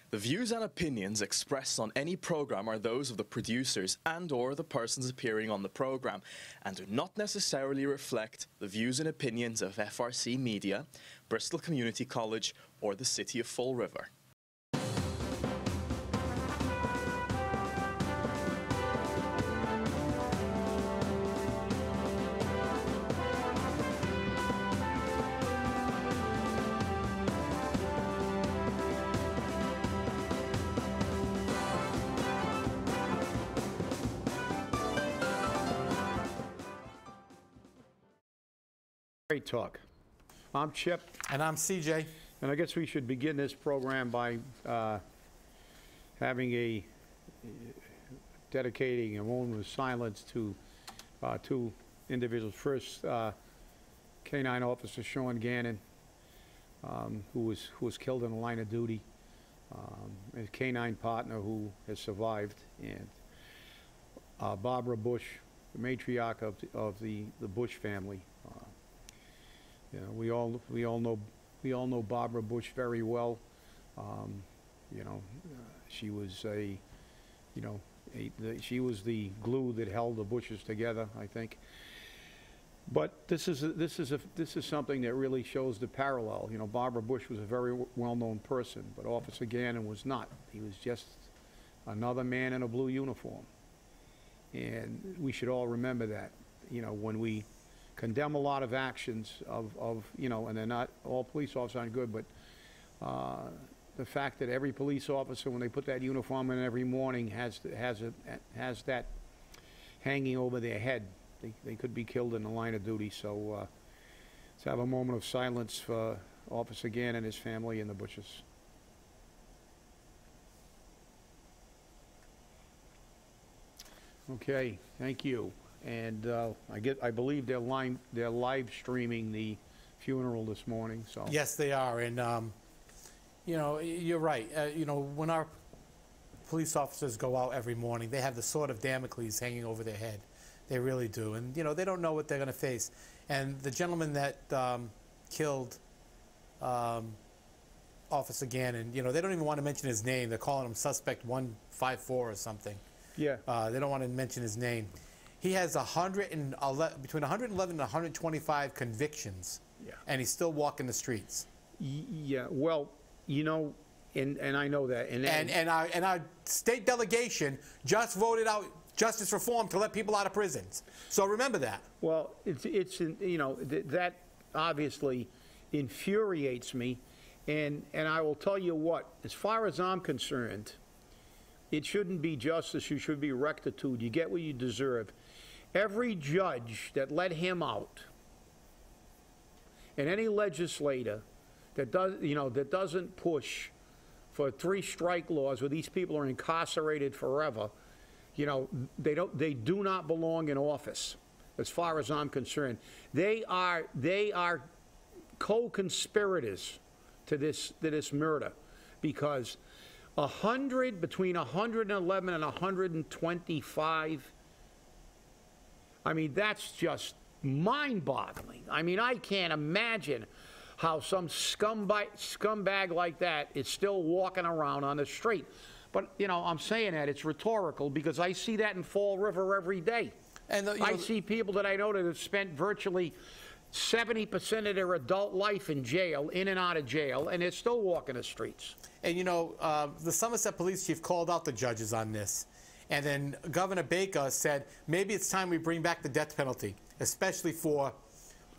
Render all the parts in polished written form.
The views and opinions expressed on any program are those of the producers and/or the persons appearing on the program and do not necessarily reflect the views and opinions of FRC Media, Bristol Community College, or the City of Fall River. Straight Talk. I'm Chip. And I'm CJ. And I guess we should begin this program by dedicating a moment of silence to two individuals. First, K-9 Officer Sean Gannon, who was killed in the line of duty. His K-9 partner who has survived, and Barbara Bush, the matriarch of the Bush family. You know, we all know Barbara Bush very well. You know, she was she was the glue that held the Bushes together, I think. But this is something that really shows the parallel. You know, Barbara Bush was a very well-known person, but Officer Gannon was not. He was just another man in a blue uniform, and we should all remember that. You know, when we condemn a lot of actions of you know, and they're not, all police officers aren't good, but the fact that every police officer, when they put that uniform on every morning, has that hanging over their head. They could be killed in the line of duty. So let's have a moment of silence for Officer Gannon and his family and the Bushes. Okay, thank you. And I believe they're live streaming the funeral this morning. So yes, they are. And you know, you're right. You know, when our police officers go out every morning, they have the sword of Damocles hanging over their head. They really do. And you know, they don't know what they're going to face. And the gentleman that killed Officer Gannon, you know, they don't even want to mention his name. They're calling him Suspect 154 or something. Yeah. They don't want to mention his name. He has between 111 and 125 convictions, yeah, and he's still walking the streets. Yeah, well, you know, and I know that, and our state delegation just voted out justice reform to let people out of prisons. So remember that. Well, it's you know, that obviously infuriates me, and I will tell you what, as far as I'm concerned, it shouldn't be justice. You should be rectitude. You get what you deserve. Every judge that let him out, and any legislator that doesn't push for 3-strike laws where these people are incarcerated forever, you know, they do not belong in office, as far as I'm concerned. They are co-conspirators to this murder, because between 111 and 125. I mean, that's just mind-boggling. I mean, I can't imagine how some scumbag like that is still walking around on the street. But, you know, I'm saying that it's rhetorical because I see that in Fall River every day. And I see people that I know that have spent virtually 70% of their adult life in jail, in and out of jail, and they're still walking the streets. And, you know, the Somerset Police Chief called out the judges on this. And then Governor Baker said, maybe it's time we bring back the death penalty, especially for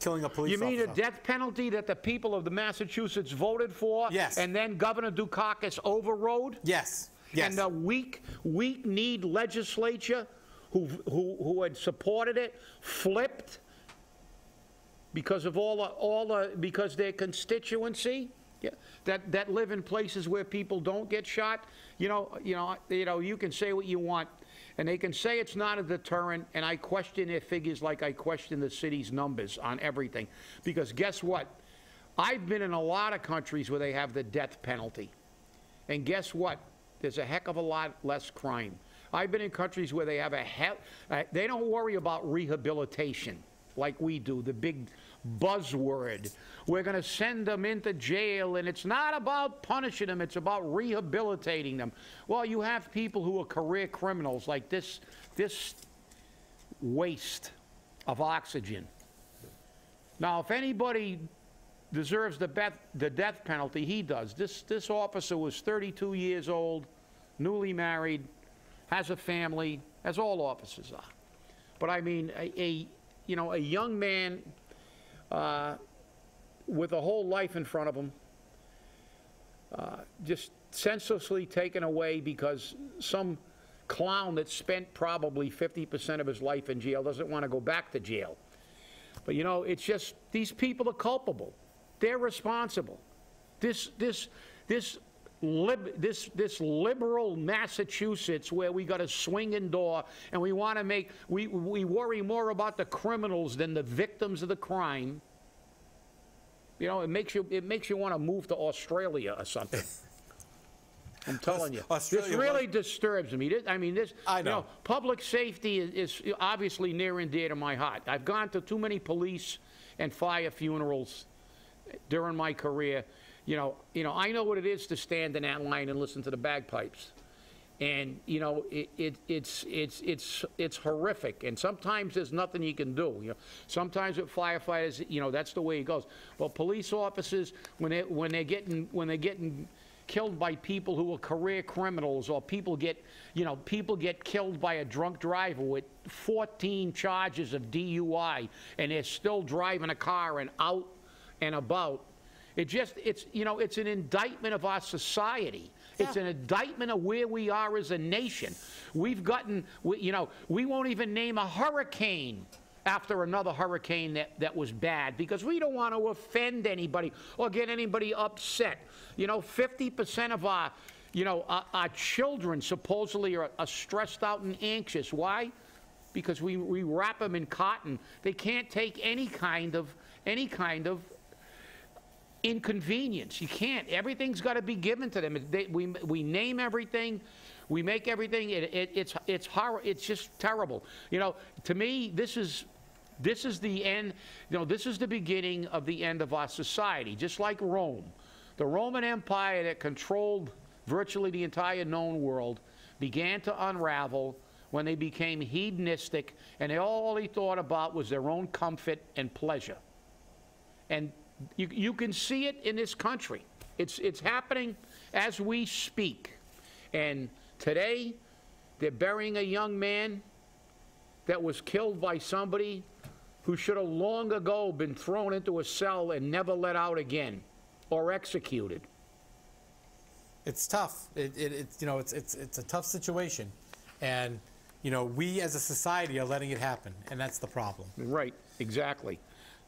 killing a police officer. You mean a death penalty that the people of the Massachusetts voted for? Yes. And then Governor Dukakis overrode? Yes. Yes. And the weak-kneed legislature who had supported it flipped because of because their constituency, yeah, that live in places where people don't get shot. You can say what you want, and they can say it's not a deterrent, and I question their figures like I question the city's numbers on everything. Because guess what? I've been in a lot of countries where they have the death penalty, and guess what? There's a heck of a lot less crime. I've been in countries where they have they don't worry about rehabilitation like we do, the big buzzword. We're going to send them into jail, and it's not about punishing them, it's about rehabilitating them. Well, you have people who are career criminals, like this waste of oxygen. Now, if anybody deserves the death penalty, he does. This officer was 32 years old, newly married, has a family, as all officers are. But I mean, a young man with a whole life in front of him, just senselessly taken away because some clown that spent probably 50% of his life in jail doesn't want to go back to jail. But you know, it's just, these people are culpable. They're responsible. This liberal Massachusetts, where we got a swinging door and we want to make, we worry more about the criminals than the victims of the crime. You know, it makes you want to move to Australia or something. I'm telling you, this really disturbs me. I mean, this. I know. You know, public safety is obviously near and dear to my heart. I've gone to too many police and fire funerals during my career. You know, I know what it is to stand in that line and listen to the bagpipes, and you know, it's horrific. And sometimes there's nothing you can do. You know, sometimes with firefighters, you know, that's the way it goes. Well, police officers, when they're getting killed by people who are career criminals, or people get killed by a drunk driver with 14 charges of DUI, and they're still driving a car and out and about. It's an indictment of our society. Yeah. It's an indictment of where we are as a nation. We won't even name a hurricane after another hurricane that was bad, because we don't want to offend anybody or get anybody upset. You know, 50% of our children supposedly are stressed out and anxious. Why? Because we wrap them in cotton. They can't take any kind of inconvenience. You can't. Everything's got to be given to them. We name everything. We make everything. It's horrible. It's just terrible. You know, to me, this is the end. You know, this is the beginning of the end of our society. Just like Rome, the Roman Empire that controlled virtually the entire known world began to unravel when they became hedonistic, and all they thought about was their own comfort and pleasure. And you can see it in this country. It's happening as we speak. And today, they're burying a young man that was killed by somebody who should have long ago been thrown into a cell and never let out again, or executed. It's tough. It's a tough situation, and you know, we as a society are letting it happen, and that's the problem. Right. Exactly.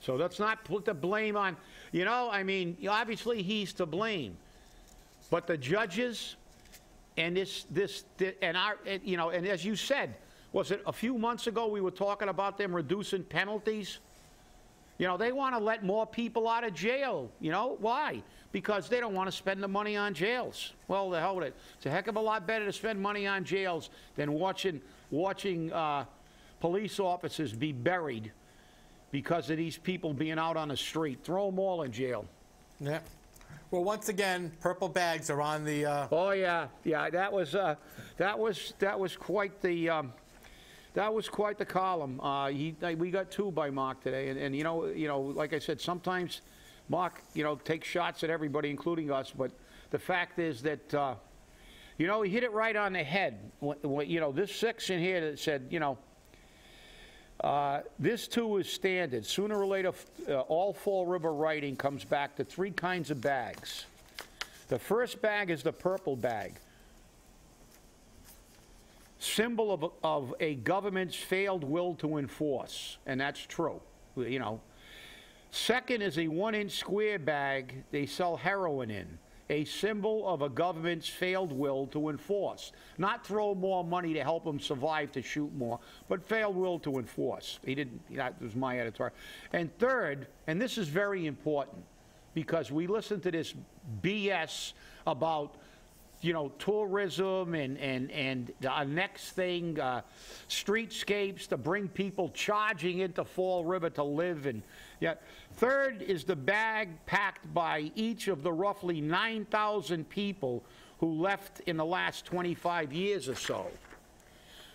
So let's not put the blame on, you know, I mean, obviously he's to blame, but the judges and and as you said, was it a few months ago we were talking about them reducing penalties? You know, they want to let more people out of jail. You know, why? Because they don't want to spend the money on jails. Well, the hell with it. It's a heck of a lot better to spend money on jails than watching police officers be buried because of these people being out on the street. Throw them all in jail. Yeah. Well, once again, purple bags are on the. Oh yeah, yeah. That was quite the. That was quite the column. We got two by Marc today, and you know, like I said, sometimes Marc, you know, takes shots at everybody, including us. But the fact is that, you know, he hit it right on the head. You know, this section here that said, you know. This too is standard. Sooner or later, all Fall River writing comes back to three kinds of bags. The first bag is the purple bag, symbol of a government's failed will to enforce, and that's true, you know. Second is a 1-inch square bag they sell heroin in, a symbol of a government's failed will to enforce. Not throw more money to help them survive to shoot more, but failed will to enforce. That was my editorial. And third, and this is very important, because we listen to this BS about you know, tourism and our next thing, streetscapes to bring people charging into Fall River to live. And yeah. Third is the bag packed by each of the roughly 9,000 people who left in the last 25 years or so.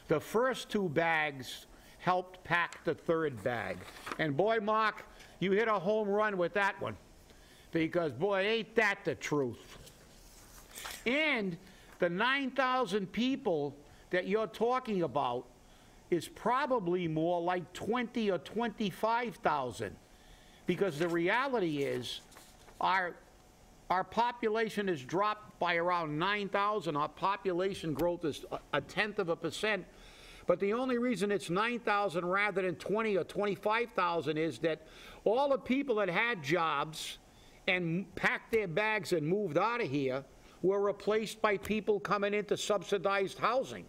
The first two bags helped pack the third bag. And boy, Mark, you hit a home run with that one. Because boy, ain't that the truth. And the 9,000 people that you're talking about is probably more like 20 or 25,000. Because the reality is our population has dropped by around 9,000. Our population growth is a 1/10%. But the only reason it's 9,000 rather than 20 or 25,000 is that all the people that had jobs and packed their bags and moved out of here were replaced by people coming into subsidized housing.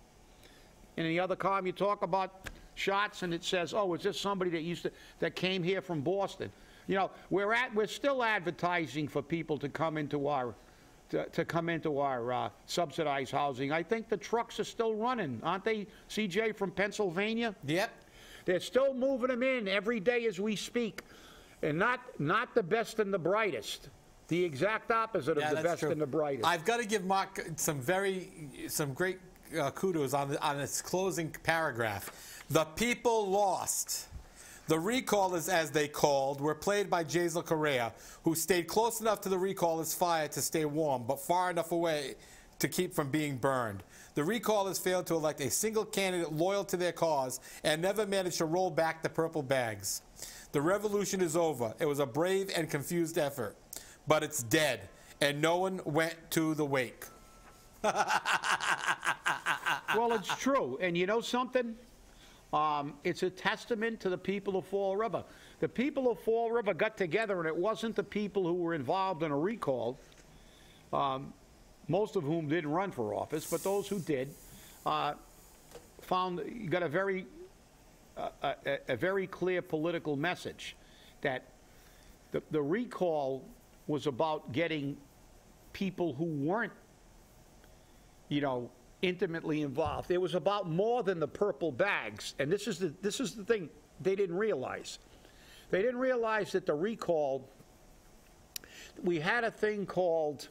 And in the other column, you talk about shots, and it says, "Oh, is this somebody that came here from Boston?" You know, we're still advertising for people to come into our subsidized housing. I think the trucks are still running, aren't they, CJ, from Pennsylvania? Yep. They're still moving them in every day as we speak, and not the best and the brightest. The exact opposite of the best and the brightest. I've got to give Mark some great kudos on its closing paragraph. The people lost. The recallers, as they called, were played by Jaisal Correa, who stayed close enough to the recallers' fire to stay warm, but far enough away to keep from being burned. The recallers failed to elect a single candidate loyal to their cause and never managed to roll back the purple bags. The revolution is over. It was a brave and confused effort, but it's dead, and no one went to the wake. Well, it's true. And you know something? It's a testament to the people of Fall River. The people of Fall River got together, and it wasn't the people who were involved in a recall, most of whom didn't run for office, but those who did got a very clear political message that the recall was about getting people who weren't, you know, intimately involved. It was about more than the purple bags, and this is the thing they didn't realize. They didn't realize that the recall, we had a thing called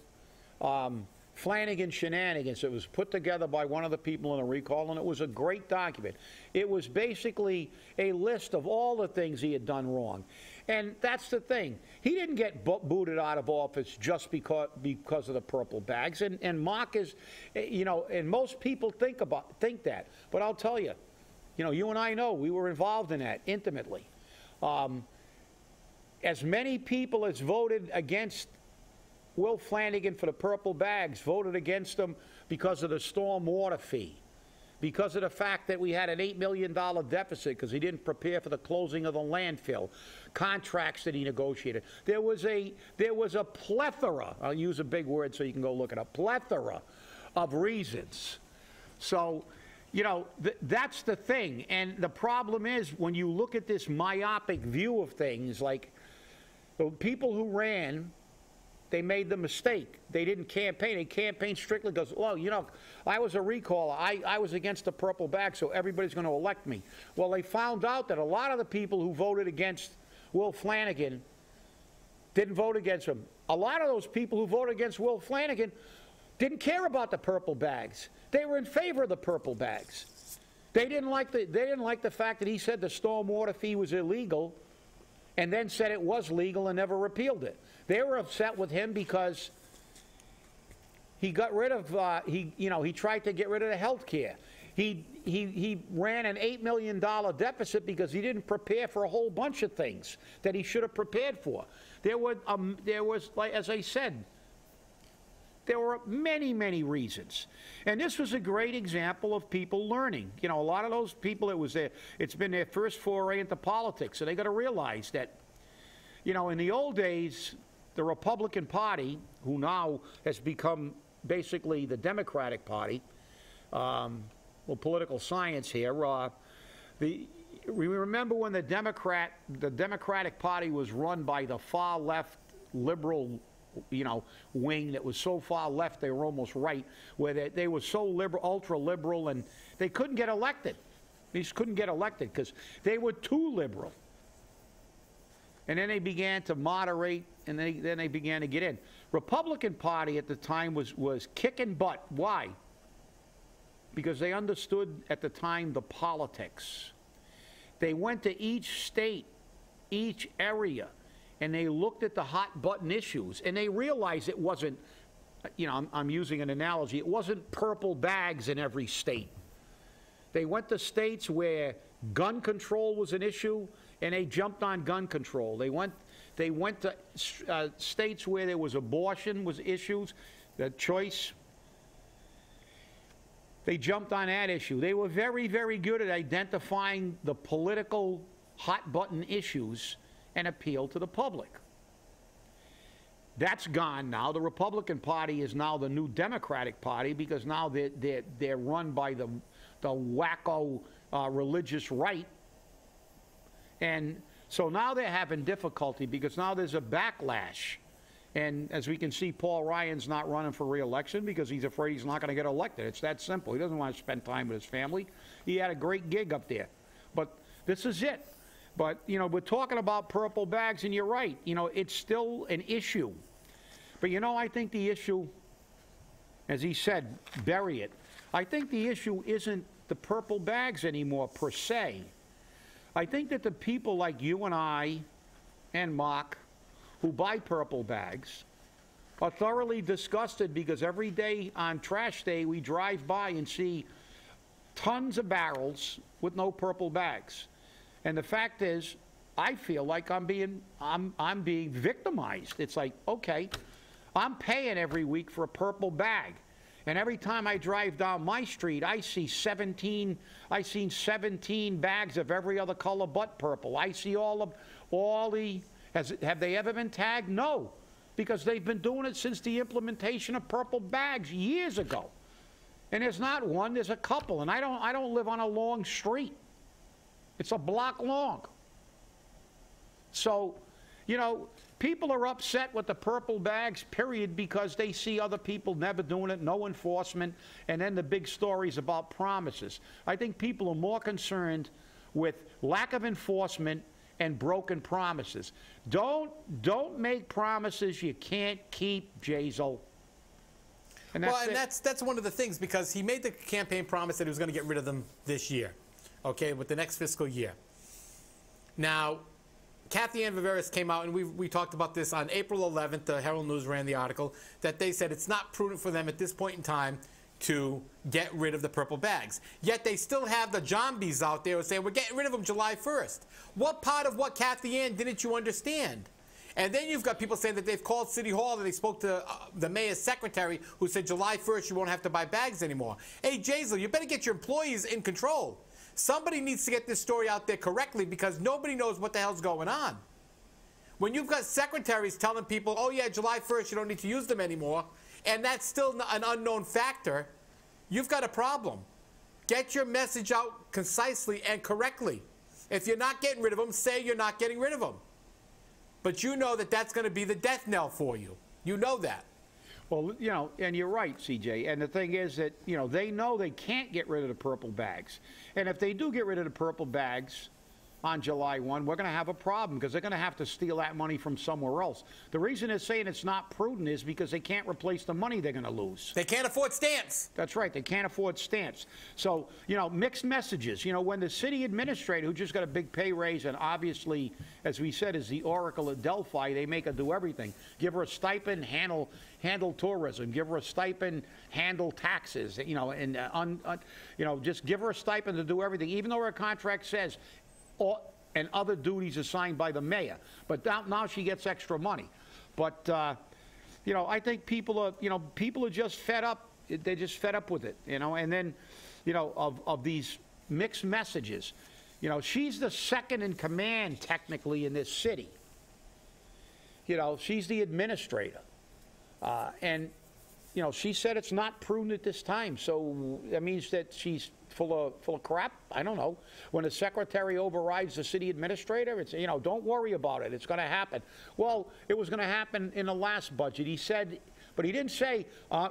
Flanagan Shenanigans. It was put together by one of the people in the recall, and it was a great document. It was basically a list of all the things he had done wrong. And that's the thing. He didn't get booted out of office just because of the purple bags. And Mark is, you know, and most people think that. But I'll tell you, you know, you and I know we were involved in that intimately. As many people as voted against Will Flanagan for the purple bags voted against him because of the storm water fee, because of the fact that we had an $8 million deficit because he didn't prepare for the closing of the landfill, contracts that he negotiated. There was a plethora, I'll use a big word so you can go look it up, plethora of reasons. So, you know, that's the thing. And the problem is when you look at this myopic view of things, like the people who ran, they made the mistake. They didn't campaign. They campaigned strictly because, well, you know, I was a recaller. I was against the purple bag, so everybody's going to elect me. Well, they found out that a lot of the people who voted against Will Flanagan didn't vote against him. A lot of those people who voted against Will Flanagan didn't care about the purple bags. They were in favor of the purple bags. They didn't like the fact that he said the stormwater fee was illegal and then said it was legal and never repealed it. They were upset with him because he got rid of, he tried to get rid of the health care. He ran an $8 million deficit because he didn't prepare for a whole bunch of things that he should have prepared for. There was, like, as I said, there were many, many reasons. And this was a great example of people learning. You know, a lot of those people, it's been their first foray into politics, so they got to realize that, you know, in the old days, the Republican Party, who now has become basically the Democratic Party, well, political science here, we remember when the Democratic Party was run by the far left liberal wing that was so far left they were almost right, where they were so liberal, ultra liberal, and they couldn't get elected. They just couldn't get elected because they were too liberal. And then they began to moderate, and then they began to get in. Republican Party at the time was kicking butt. Why? Because they understood at the time the politics. They went to each state, each area, and they looked at the hot button issues, and they realized it wasn't, I'm using an analogy, it wasn't purple bags in every state. They went to states where gun control was an issue, and they jumped on gun control. They went to states where there was abortion was issues, the choice. They jumped on that issue. They were very, very good at identifying the political hot-button issues and appeal to the public. That's gone now. The Republican Party is now the new Democratic Party because now they're run by the wacko religious right. And so now they're having difficulty because now there's a backlash. And as we can see, Paul Ryan's not running for re-election because he's afraid he's not going to get elected. It's that simple. He doesn't want to spend time with his family. He had a great gig up there. But this is it. But, we're talking about purple bags, and you're right. It's still an issue. But, I think the issue, as he said, bury it. I think the issue isn't the purple bags anymore, per se. I think that the people like you and I and Marc who buy purple bags are thoroughly disgusted because every day on trash day we drive by and see tons of barrels with no purple bags. And the fact is, I feel like I'm being victimized. It's like, okay, I'm paying every week for a purple bag. And every time I drive down my street, I see 17 bags of every other color but purple. I see have they ever been tagged? No, because they've been doing it since the implementation of purple bags years ago. And there's not one, there's a couple. And I don't live on a long street. It's a block long. So, people are upset with the purple bags, period, because they see other people never doing it, no enforcement, and then the big stories about promises. I think people are more concerned with lack of enforcement and broken promises. Don't make promises you can't keep, Jazel. That's one of the things, because he made the campaign promise that he was going to get rid of them this year, okay, with the next fiscal year. Now, Kathy Ann Viveris came out, and we talked about this on April 11th. The Herald News ran the article that they said it's not prudent for them at this point in time to get rid of the purple bags. Yet they still have the zombies out there saying, we're getting rid of them July 1st. What part of what Kathy Ann didn't you understand? And then you've got people saying that they've called City Hall and they spoke to the mayor's secretary who said July 1st you won't have to buy bags anymore. Hey, Jazel, you better get your employees in control. Somebody needs to get this story out there correctly because nobody knows what the hell's going on. When you've got secretaries telling people, oh yeah, July 1st you don't need to use them anymore, and that's still an unknown factor, you've got a problem. Get your message out concisely and correctly. If you're not getting rid of them, say you're not getting rid of them. But you know that that's going to be the death knell for you. You know that. Well, and you're right, CJ. And the thing is that, they know they can't get rid of the purple bags. And if they do get rid of the purple bags on July 1, we're going to have a problem because they're going to have to steal that money from somewhere else. The reason they're saying it's not prudent is because they can't replace the money they're going to lose. They can't afford stamps. That's right. They can't afford stamps. So, mixed messages. When the city administrator, who just got a big pay raise and obviously, as we said, is the Oracle at Delphi, they make her do everything. Give her a stipend, handle tourism. Give her a stipend, handle taxes. Just give her a stipend to do everything, even though her contract says and other duties assigned by the mayor. But now she gets extra money. But, I think people are just fed up. They're just fed up with it, And then, of these mixed messages. She's the second in command, technically, in this city. She's the administrator. And you know, she said it's not prudent at this time. So that means that she's full of crap. I don't know. When the secretary overrides the city administrator, it's, you know, don't worry about it. It's going to happen. Well, it was going to happen in the last budget. He said, but he didn't say.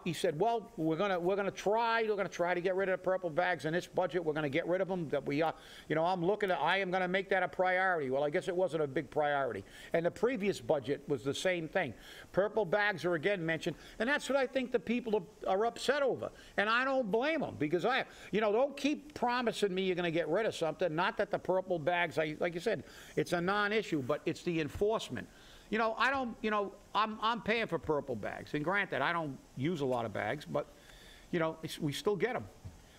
He said, well, we're gonna try to get rid of the purple bags in this budget. We're gonna get rid of them. That we, you know, I am gonna make that a priority. Well, I guess it wasn't a big priority. And the previous budget was the same thing. Purple bags are again mentioned, and that's what I think the people are upset over. And I don't blame them, because you know, don't keep promising me you're gonna get rid of something. Not that the purple bags, like you said, it's a non-issue, but it's the enforcement. You know, I don't, you know, I'm paying for purple bags. And granted, I don't use a lot of bags, but, you know, we still get them.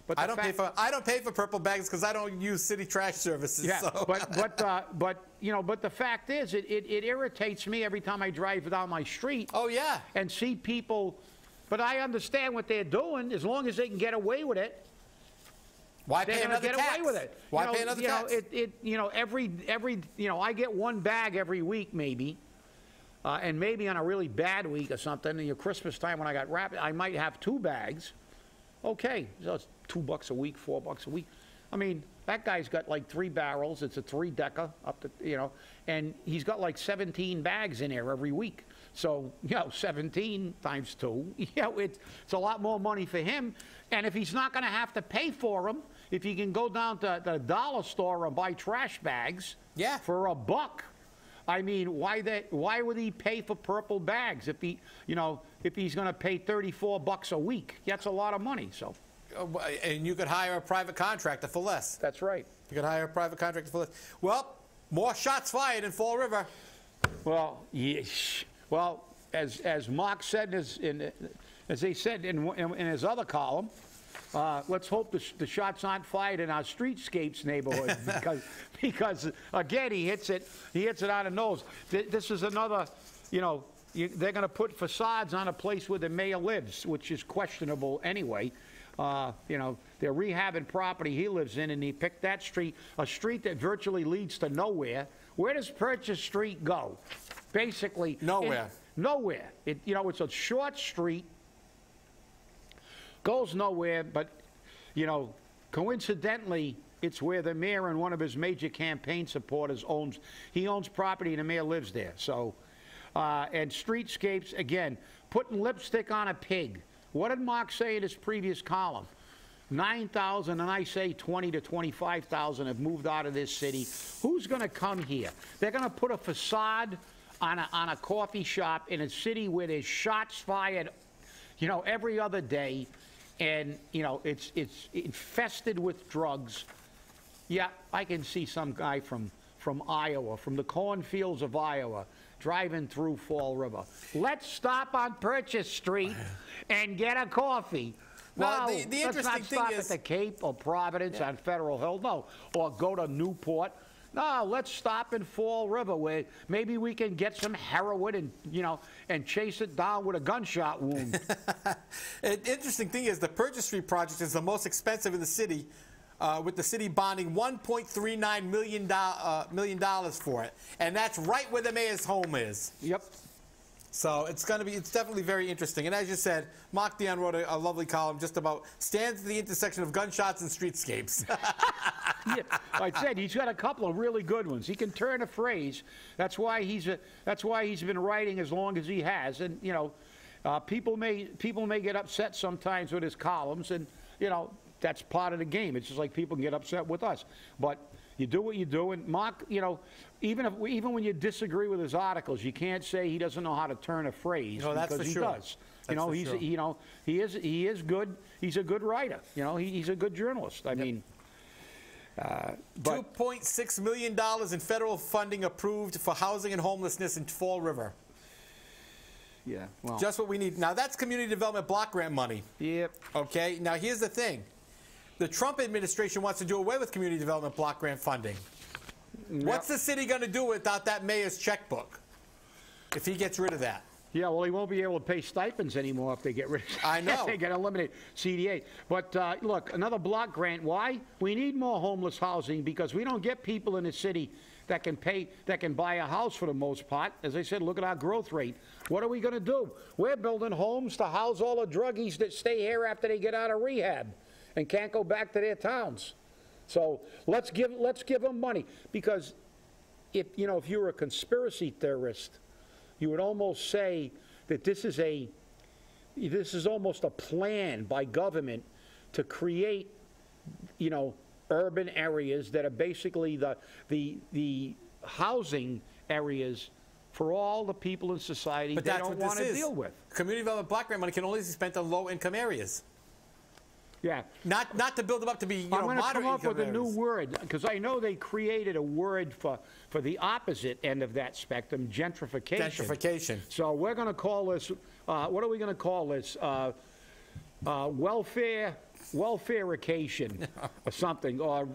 But I don't pay for purple bags because I don't use city trash services. Yeah, so. but you know, but the fact is, it irritates me every time I drive down my street. Oh, yeah. And see people, but I understand what they're doing as long as they can get away with it. Why pay another tax? Away with it. Why pay another tax? You know, every you know, I get one bag every week maybe. And maybe on a really bad week or something, in your Christmas time when I got wrapped, I might have 2 bags. Okay, so it's $2 a week, $4 a week. I mean, that guy's got like 3 barrels. It's a 3-decker up to, you know, and he's got like 17 bags in there every week. So, you know, 17 times 2, you know, it's a lot more money for him. And if he's not going to have to pay for them, if he can go down to the dollar store and buy trash bags for $1, I mean, why would he pay for purple bags if he, you know, if he's going to pay $34 a week? That's a lot of money. So, and you could hire a private contractor for less. That's right. You could hire a private contractor for less. Well, more shots fired in Fall River. Well, yes. Well, as Marc said, as they said in his other column, let's hope the shots aren't fired in our Streetscapes neighborhood because again he hits it on the nose. This is another, you know, they're going to put facades on a place where the mayor lives, which is questionable anyway. You know, they're rehabbing property he lives in, and he picked that street, a street that virtually leads to nowhere. Where does Purchase Street go? Basically nowhere. Nowhere. You know, it's a short street. Goes nowhere, but, you know, coincidentally, it's where the mayor and one of his major campaign supporters owns property, and the mayor lives there. So, and Streetscapes, again, putting lipstick on a pig. What did Marc say in his previous column? 9,000, and I say 20 to 25,000 have moved out of this city. Who's going to come here? They're going to put a facade on a coffee shop in a city where there's shots fired, you know, every other day. And, you know, it's infested with drugs. Yeah, I can see some guy from Iowa, from the cornfields of Iowa, driving through Fall River. Let's stop on Purchase Street and get a coffee. Well, No, the let's interesting not thing stop is, at the Cape or Providence on Federal Hill. No, or go to Newport. No, let's stop in Fall River where maybe we can get some heroin and, you know, and chase it down with a gunshot wound. An interesting thing is the Purchase Street project is the most expensive in the city, with the city bonding $1.39 million for it, and that's right where the mayor's home is. Yep. So it's definitely very interesting. And as you said, Marc Dion wrote a lovely column just about stands at the intersection of gunshots and streetscapes. Yeah, like I said, he's got a couple of really good ones. He can turn a phrase. That's why he's been writing as long as he has. And you know, people may get upset sometimes with his columns, and you know that's part of the game. It's just like people can get upset with us, but you do what you do. And Marc, you know, even when you disagree with his articles, you can't say he doesn't know how to turn a phrase. No, that's because for sure. He does. You know, sure. you know, he is good. He's a good writer. You know, he's a good journalist. I mean. $2.6 million in federal funding approved for housing and homelessness in Fall River. Yeah, well. Just what we need. Now, that's community development block grant money. Yep. Okay, now here's the thing. The Trump administration wants to do away with community development block grant funding. Yep. What's the city going to do without that mayor's checkbook if he gets rid of that? Yeah, well, he won't be able to pay stipends anymore if they get rid of I know. they get eliminated CDA. But look, another block grant. Why? We need more homeless housing because we don't get people in the city that can buy a house for the most part. As I said, look at our growth rate. What are we going to do? We're building homes to house all the druggies that stay here after they get out of rehab and can't go back to their towns. So let's give them money, because if you were a conspiracy theorist, you would almost say that this is almost a plan by government to create, urban areas that are basically the housing areas for all the people in society they don't want to deal with. Community development block grant money can only be spent on low-income areas. Yeah. Not to build them up to be, I'm going to come up with areas. a new word, because I know they created a word for the opposite end of that spectrum, gentrification. Gentrification. So we're going to call this, what are we going to call this? Welfareication or something, or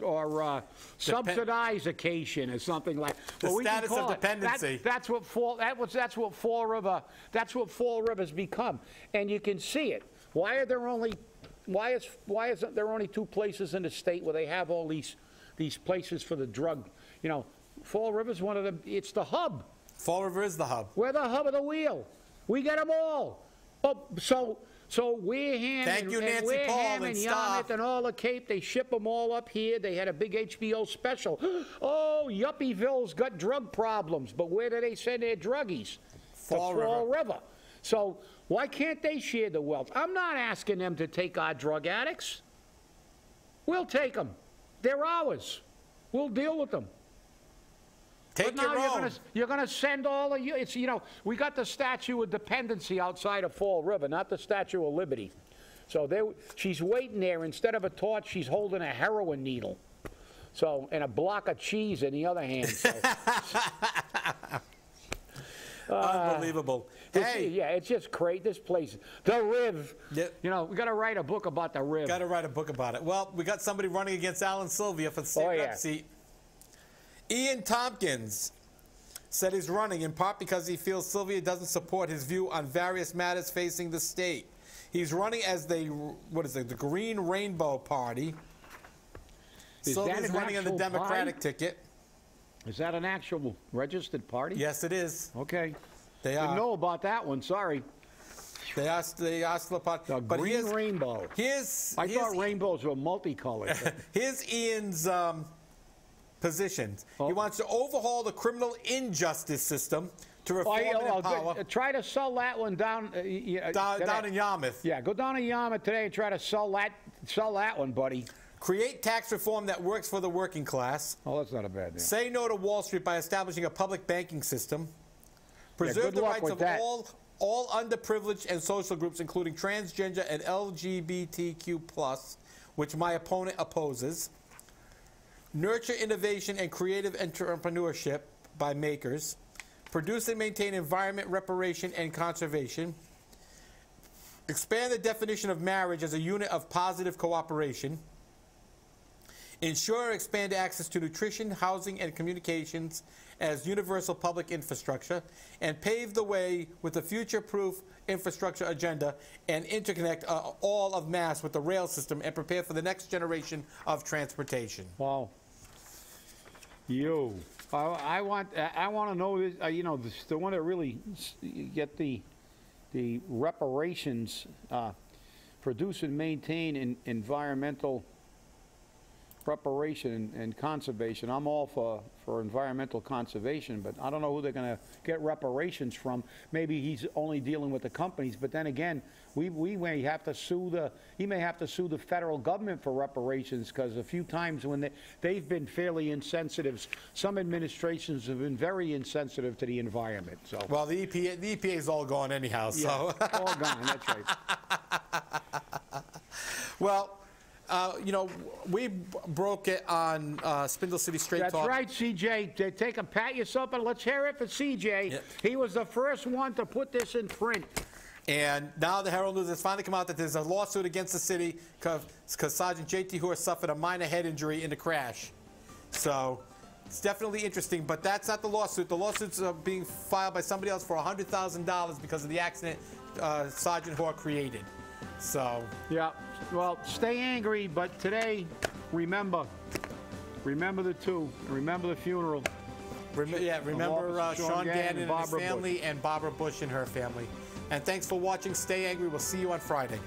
subsidizacation or something like. The status of dependency. That's what Fall River's become, and you can see it. Why isn't there only 2 places in the state where they have all these places for the drug? Fall River's one of them. It's the hub. Fall River is the hub. We're the hub of the wheel. We get them all. Oh, so Wareham and Yarmouth and all the Cape, they ship them all up here. They had a big HBO special. Oh, Yuppieville's got drug problems, but where do they send their druggies? Fall River. So why can't they share the wealth? I'm not asking them to take our drug addicts. We'll take them. They're ours. We'll deal with them. Take your own. You're going to send all of you. It's, we got the Statue of Dependency outside of Fall River, not the Statue of Liberty. So she's waiting there. Instead of a torch, she's holding a heroin needle. So, and a block of cheese in the other hand. So. Unbelievable. Hey. Yeah, it's just great. This place, the Riv. Yep. We got to write a book about the Riv. Got to write a book about it. Well, we got somebody running against Alan Sylvia for the state rep seat. Ian Thompkins said he's running in part because he feels Sylvia doesn't support his view on various matters facing the state. He's running as the Green Rainbow Party. Sylvia's running on the Democratic ticket. Is that an actual registered party? Yes, it is. Okay. They are. Didn't know about that one. Sorry. They asked the party. The Green Rainbow. I thought rainbows were multicolored. Here's Ian's positions. He wants to overhaul the criminal injustice system to reform and empower. Try to sell that one down down in Yarmouth. Yeah, go down to Yarmouth today and try to sell that one, buddy. Create tax reform that works for the working class. Oh, that's not a bad deal. Say no to Wall Street by establishing a public banking system. Preserve the rights of all underprivileged and social groups, including transgender and LGBTQ+, which my opponent opposes. Nurture innovation and creative entrepreneurship by makers. Produce and maintain environment reparation and conservation. Expand the definition of marriage as a unit of positive cooperation. Ensure and expand access to nutrition, housing, and communications as universal public infrastructure. And pave the way with a future-proof infrastructure agenda and interconnect all of Mass with the rail system and prepare for the next generation of transportation. Wow. I want to know this, the one that really get the reparations, produce and maintain environmental reparation and conservation. I'm all for environmental conservation, but I don't know who they're going to get reparations from. Maybe he's only dealing with the companies, but then again, he may have to sue the federal government for reparations, because a few times when they've been fairly insensitive. Some administrations have been very insensitive to the environment. So well, the EPA is all gone anyhow. So yeah, all gone. That's right. Well. We broke it on Spindle City Straight Talk. That's right, CJ. Take a pat yourself, and let's hear it for CJ. Yep. He was the first one to put this in print. And now the Herald News has finally come out that there's a lawsuit against the city because Sergeant J.T. Horse suffered a minor head injury in the crash. So It's definitely interesting, but that's not the lawsuit. The lawsuits are being filed by somebody else for $100,000 because of the accident Sergeant Hoare created. So. Yeah, well, stay angry, but today, remember the two, and remember the funeral. Remember Sean Gannon and his family, and Barbara Bush and her family. And thanks for watching. Stay angry. We'll see you on Friday.